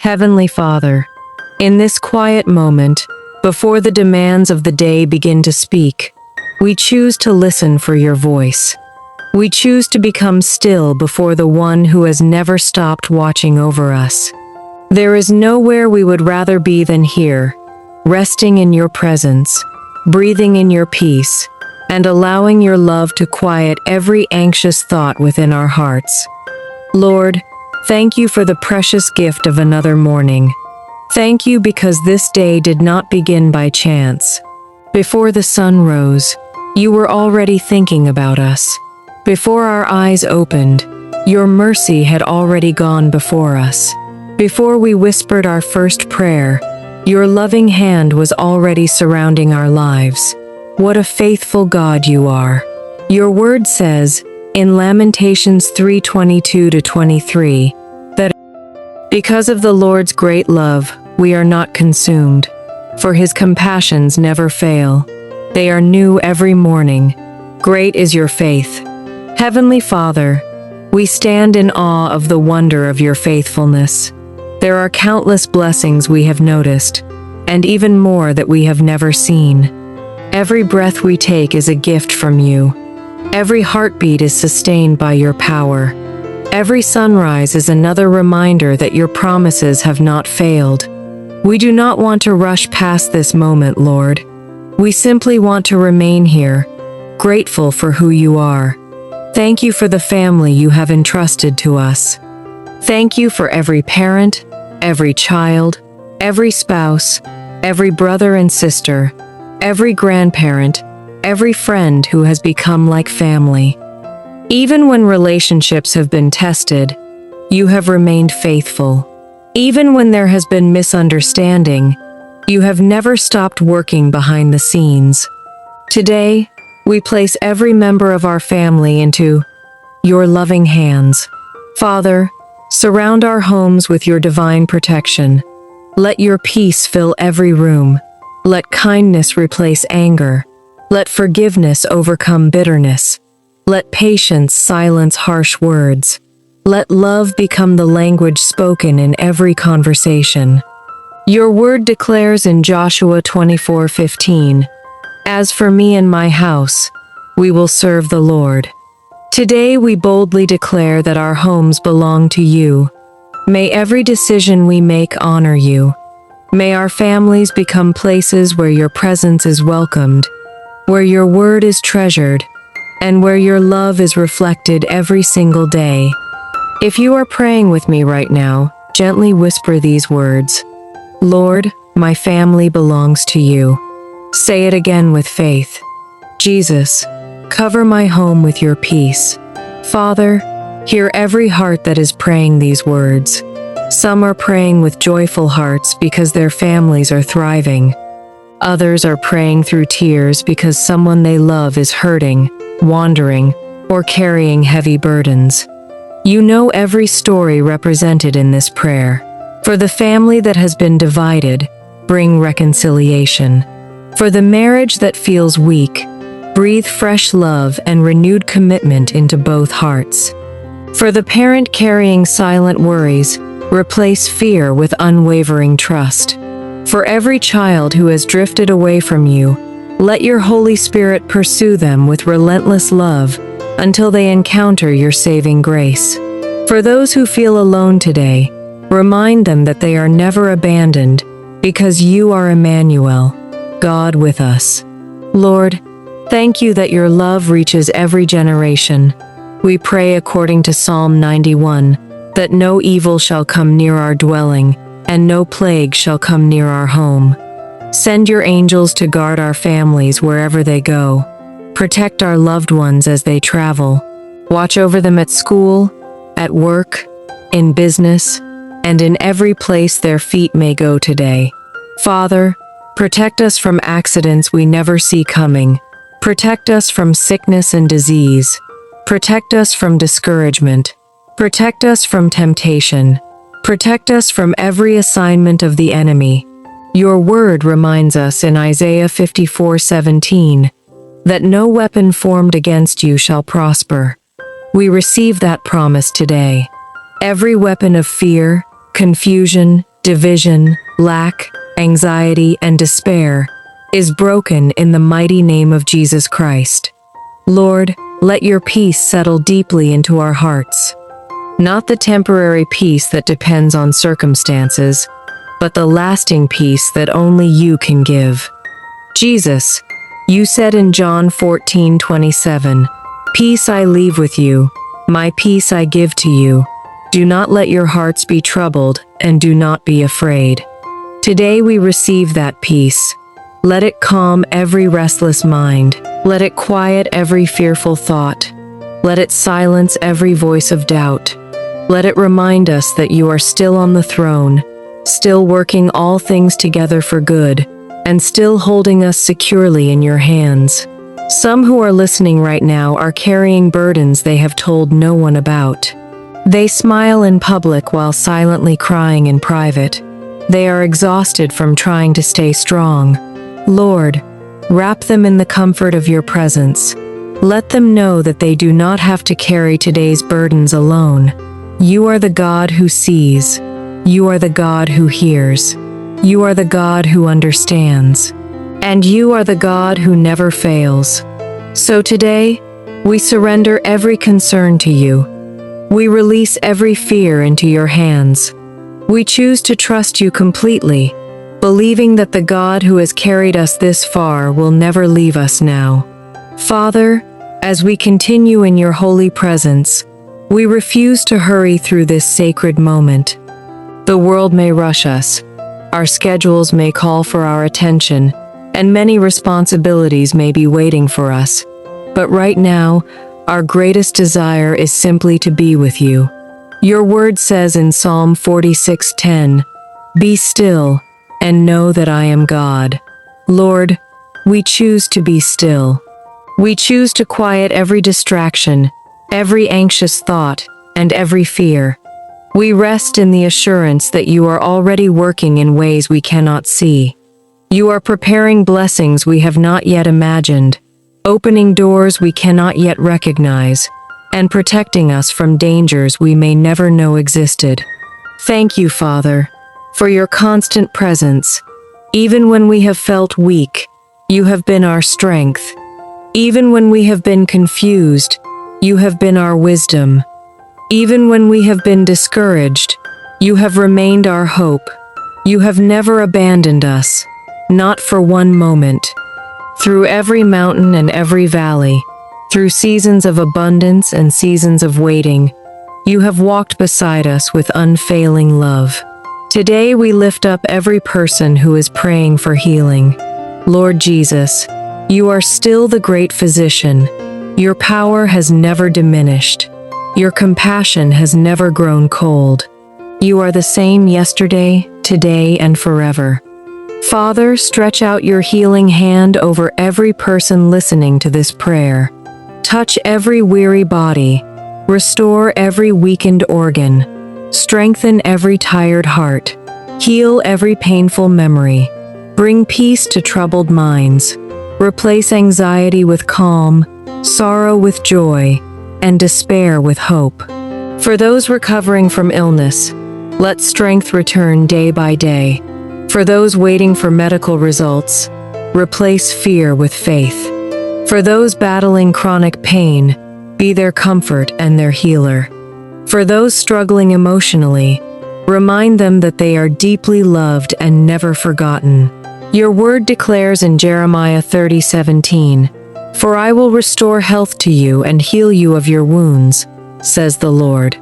Heavenly Father, in this quiet moment, before the demands of the day begin to speak, we choose to listen for your voice. We choose to become still before the one who has never stopped watching over us. There is nowhere we would rather be than here, resting in your presence, breathing in your peace, and allowing your love to quiet every anxious thought within our hearts. Lord, thank you for the precious gift of another morning. Thank you because this day did not begin by chance. Before the sun rose, you were already thinking about us. Before our eyes opened, your mercy had already gone before us. Before we whispered our first prayer, your loving hand was already surrounding our lives. What a faithful God you are. Your word says, in Lamentations 3:22-23, that because of the Lord's great love, we are not consumed, for his compassions never fail. They are new every morning. Great is your faith. Heavenly Father, we stand in awe of the wonder of your faithfulness. There are countless blessings we have noticed, and even more that we have never seen. Every breath we take is a gift from you. Every heartbeat is sustained by your power. Every sunrise is another reminder that your promises have not failed. We do not want to rush past this moment, Lord. We simply want to remain here, grateful for who you are. Thank you for the family you have entrusted to us. Thank you for every parent, every child, every spouse, every brother and sister, every grandparent, every friend who has become like family. Even when relationships have been tested, you have remained faithful. Even when there has been misunderstanding, you have never stopped working behind the scenes. Today, we place every member of our family into your loving hands. Father, surround our homes with your divine protection. Let your peace fill every room. Let kindness replace anger. Let forgiveness overcome bitterness. Let patience silence harsh words. Let love become the language spoken in every conversation. Your word declares in Joshua 24:15, "As for me and my house, we will serve the Lord." Today we boldly declare that our homes belong to you. May every decision we make honor you. May our families become places where your presence is welcomed, where your word is treasured, and where your love is reflected every single day. If you are praying with me right now, gently whisper these words. Lord, my family belongs to you. Say it again with faith. Jesus, cover my home with your peace. Father, hear every heart that is praying these words. Some are praying with joyful hearts because their families are thriving. Others are praying through tears because someone they love is hurting, wandering, or carrying heavy burdens. You know every story represented in this prayer. For the family that has been divided, bring reconciliation. For the marriage that feels weak, breathe fresh love and renewed commitment into both hearts. For the parent carrying silent worries, replace fear with unwavering trust. For every child who has drifted away from you, let your Holy Spirit pursue them with relentless love until they encounter your saving grace. For those who feel alone today, remind them that they are never abandoned because you are Emmanuel, God with us. Lord, thank you that your love reaches every generation. We pray according to Psalm 91, that no evil shall come near our dwelling, and no plague shall come near our home. Send your angels to guard our families wherever they go. Protect our loved ones as they travel. Watch over them at school, at work, in business, and in every place their feet may go today. Father, protect us from accidents we never see coming. Protect us from sickness and disease. Protect us from discouragement. Protect us from temptation. Protect us from every assignment of the enemy. Your word reminds us in Isaiah 54:17 that no weapon formed against you shall prosper. We receive that promise today. Every weapon of fear, confusion, division, lack, anxiety, and despair, is broken in the mighty name of Jesus Christ. Lord, let your peace settle deeply into our hearts. Not the temporary peace that depends on circumstances, but the lasting peace that only you can give. Jesus, you said in John 14:27, "Peace I leave with you, my peace I give to you. Do not let your hearts be troubled, and do not be afraid." Today we receive that peace. Let it calm every restless mind. Let it quiet every fearful thought. Let it silence every voice of doubt. Let it remind us that you are still on the throne, still working all things together for good, and still holding us securely in your hands. Some who are listening right now are carrying burdens they have told no one about. They smile in public while silently crying in private. They are exhausted from trying to stay strong. Lord, wrap them in the comfort of your presence. Let them know that they do not have to carry today's burdens alone. You are the God who sees. You are the God who hears. You are the God who understands. And you are the God who never fails. So today, we surrender every concern to you. We release every fear into your hands. We choose to trust you completely, believing that the God who has carried us this far will never leave us now. Father, as we continue in your holy presence, we refuse to hurry through this sacred moment. The world may rush us, our schedules may call for our attention, and many responsibilities may be waiting for us. But right now, our greatest desire is simply to be with you. Your word says in Psalm 46:10, "Be still and know that I am God." Lord, we choose to be still. We choose to quiet every distraction, every anxious thought, and every fear. We rest in the assurance that you are already working in ways we cannot see. You are preparing blessings we have not yet imagined, opening doors we cannot yet recognize, and protecting us from dangers we may never know existed. Thank you, Father, for your constant presence. Even when we have felt weak, you have been our strength. Even when we have been confused, you have been our wisdom. Even when we have been discouraged, you have remained our hope. You have never abandoned us, not for one moment. Through every mountain and every valley, through seasons of abundance and seasons of waiting, you have walked beside us with unfailing love. Today we lift up every person who is praying for healing. Lord Jesus, you are still the great physician. Your power has never diminished. Your compassion has never grown cold. You are the same yesterday, today, and forever. Father, stretch out your healing hand over every person listening to this prayer. Touch every weary body. Restore every weakened organ. Strengthen every tired heart. Heal every painful memory. Bring peace to troubled minds. Replace anxiety with calm, sorrow with joy, and despair with hope. For those recovering from illness, let strength return day by day. For those waiting for medical results, replace fear with faith. For those battling chronic pain, be their comfort and their healer. For those struggling emotionally, remind them that they are deeply loved and never forgotten. Your word declares in Jeremiah 30:17, "For I will restore health to you and heal you of your wounds," says the Lord.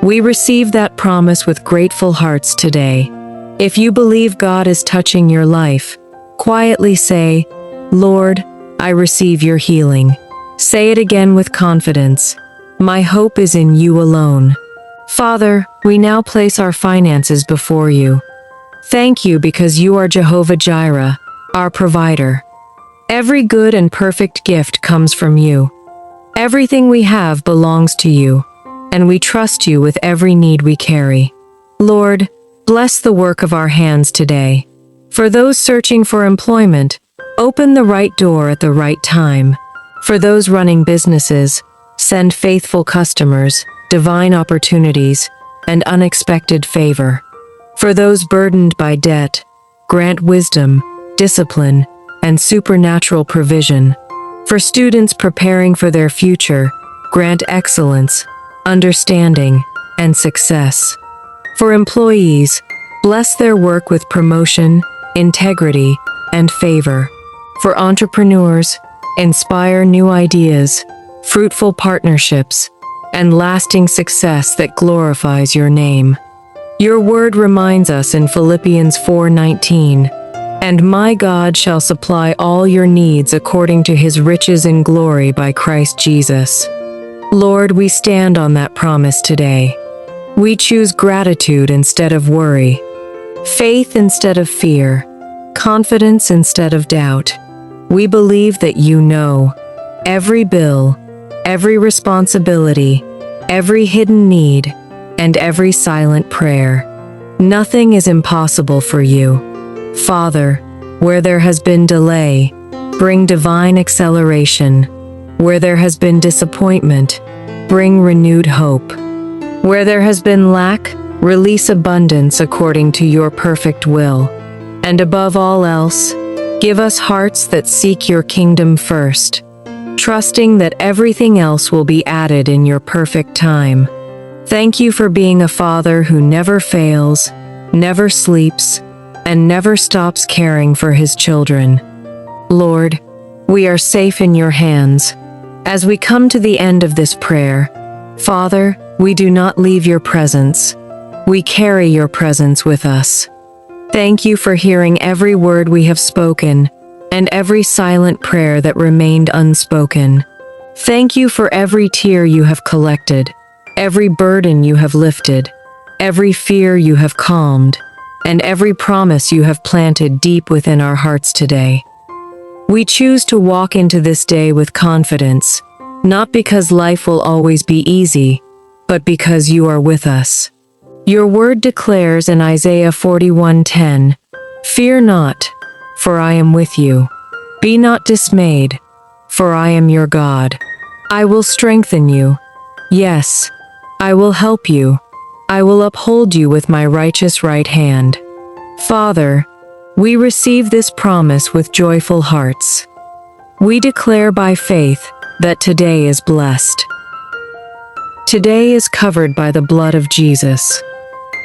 We receive that promise with grateful hearts today. If you believe God is touching your life, quietly say, "Lord, I receive your healing." Say it again with confidence. "My hope is in you alone." Father, we now place our finances before you. Thank you because you are Jehovah Jireh, our provider. Every good and perfect gift comes from you. Everything we have belongs to you, and we trust you with every need we carry. Lord, bless the work of our hands today. For those searching for employment, open the right door at the right time. For those running businesses, send faithful customers, divine opportunities, and unexpected favor. For those burdened by debt, grant wisdom, discipline, and supernatural provision. For students preparing for their future, grant excellence, understanding, and success. For employees, bless their work with promotion, integrity, and favor. For entrepreneurs, inspire new ideas, fruitful partnerships, and lasting success that glorifies your name. Your word reminds us in Philippians 4:19, "And my God shall supply all your needs according to his riches in glory by Christ Jesus." Lord, we stand on that promise today. We choose gratitude instead of worry, faith instead of fear, confidence instead of doubt. We believe that you know every bill, every responsibility, every hidden need, and every silent prayer. Nothing is impossible for you. Father, where there has been delay, bring divine acceleration. Where there has been disappointment, bring renewed hope. Where there has been lack, release abundance according to your perfect will. And above all else, give us hearts that seek your kingdom first, trusting that everything else will be added in your perfect time. Thank you for being a Father who never fails, never sleeps, and never stops caring for his children. Lord, we are safe in your hands. As we come to the end of this prayer, Father, we do not leave your presence. We carry your presence with us. Thank you for hearing every word we have spoken and every silent prayer that remained unspoken. Thank you for every tear you have collected, every burden you have lifted, every fear you have calmed, and every promise you have planted deep within our hearts today. We choose to walk into this day with confidence, not because life will always be easy, but because you are with us. Your word declares in Isaiah 41:10, "Fear not, for I am with you. Be not dismayed, for I am your God. I will strengthen you. Yes, I will help you. I will uphold you with my righteous right hand." Father, we receive this promise with joyful hearts. We declare by faith that today is blessed. Today is covered by the blood of Jesus.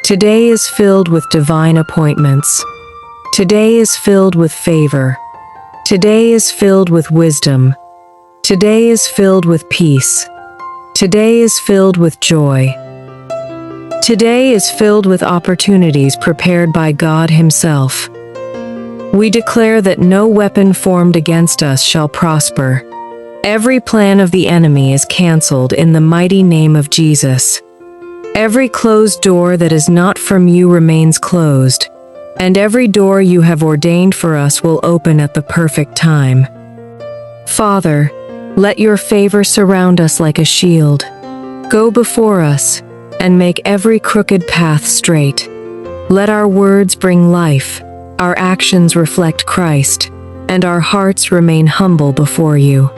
Today is filled with divine appointments. Today is filled with favor. Today is filled with wisdom. Today is filled with peace. Today is filled with joy. Today is filled with opportunities prepared by God Himself. We declare that no weapon formed against us shall prosper. Every plan of the enemy is canceled in the mighty name of Jesus. Every closed door that is not from you remains closed, and every door you have ordained for us will open at the perfect time. Father, let your favor surround us like a shield. Go before us and make every crooked path straight. Let our words bring life, our actions reflect Christ, and our hearts remain humble before you.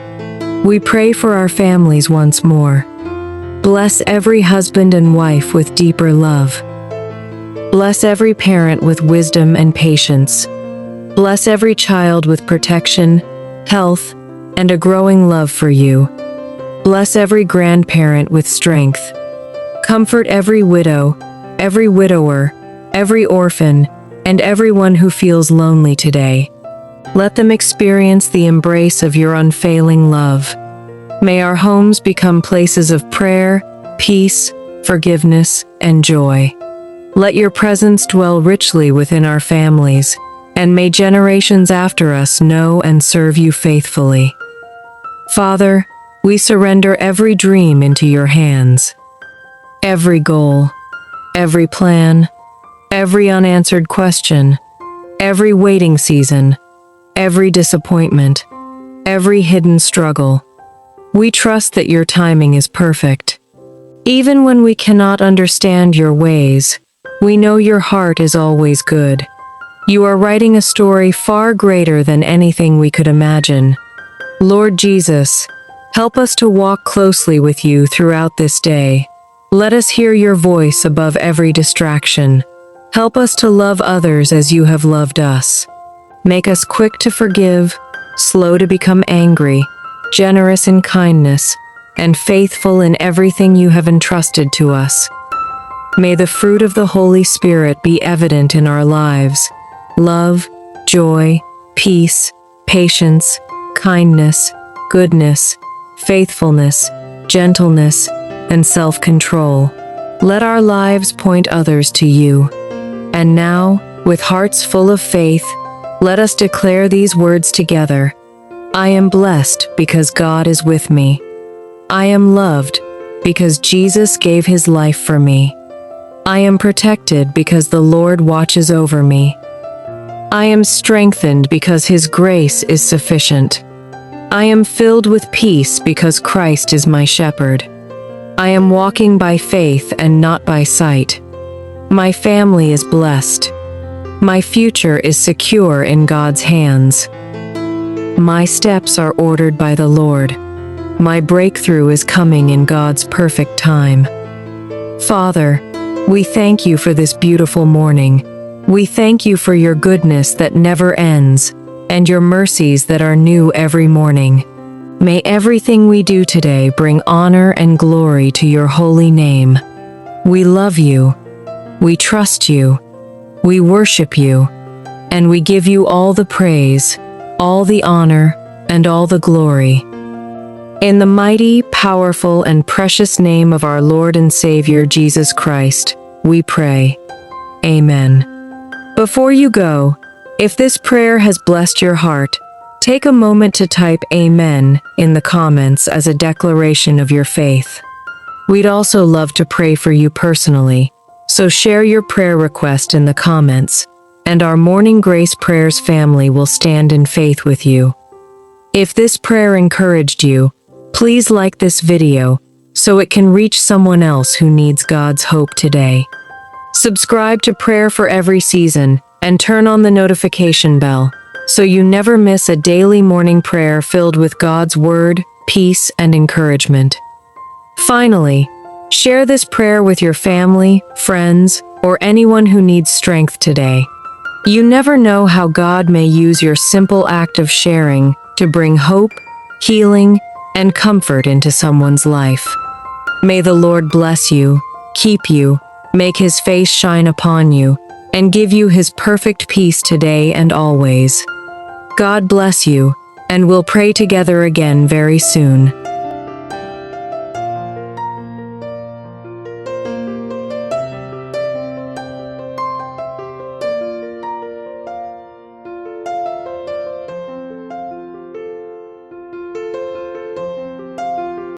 We pray for our families once more. Bless every husband and wife with deeper love. Bless every parent with wisdom and patience. Bless every child with protection, health, and a growing love for you. Bless every grandparent with strength. Comfort every widow, every widower, every orphan, and everyone who feels lonely today. Let them experience the embrace of your unfailing love. May our homes become places of prayer, peace, forgiveness, and joy. Let your presence dwell richly within our families, and may generations after us know and serve you faithfully. Father, we surrender every dream into your hands. Every goal, every plan, every unanswered question, every waiting season, every disappointment, every hidden struggle. We trust that your timing is perfect. Even when we cannot understand your ways, we know your heart is always good. You are writing a story far greater than anything we could imagine. Lord Jesus, help us to walk closely with you throughout this day. Let us hear your voice above every distraction. Help us to love others as you have loved us. Make us quick to forgive, slow to become angry, generous in kindness, and faithful in everything you have entrusted to us. May the fruit of the Holy Spirit be evident in our lives: love, joy, peace, patience, kindness, goodness, faithfulness, gentleness, and self-control. Let our lives point others to you. And now, with hearts full of faith, let us declare these words together. I am blessed because God is with me. I am loved because Jesus gave his life for me. I am protected because the Lord watches over me. I am strengthened because his grace is sufficient. I am filled with peace because Christ is my shepherd. I am walking by faith and not by sight. My family is blessed. My future is secure in God's hands. My steps are ordered by the Lord. My breakthrough is coming in God's perfect time. Father, we thank you for this beautiful morning. We thank you for your goodness that never ends, and your mercies that are new every morning. May everything we do today bring honor and glory to your holy name. We love you. We trust you. We worship you. And we give you all the praise, all the honor, and all the glory. In the mighty, powerful, and precious name of our Lord and Savior Jesus Christ, we pray. Amen. Before you go, if this prayer has blessed your heart, take a moment to type Amen in the comments as a declaration of your faith. We'd also love to pray for you personally, so share your prayer request in the comments, and our Morning Grace Prayers family will stand in faith with you. If this prayer encouraged you, please like this video so it can reach someone else who needs God's hope today. Subscribe to Prayer for Every Season and turn on the notification bell so you never miss a daily morning prayer filled with God's word, peace, and encouragement. Finally, share this prayer with your family, friends, or anyone who needs strength today. You never know how God may use your simple act of sharing to bring hope, healing, and comfort into someone's life. May the Lord bless you, keep you, make his face shine upon you, and give you his perfect peace today and always. God bless you, and we'll pray together again very soon.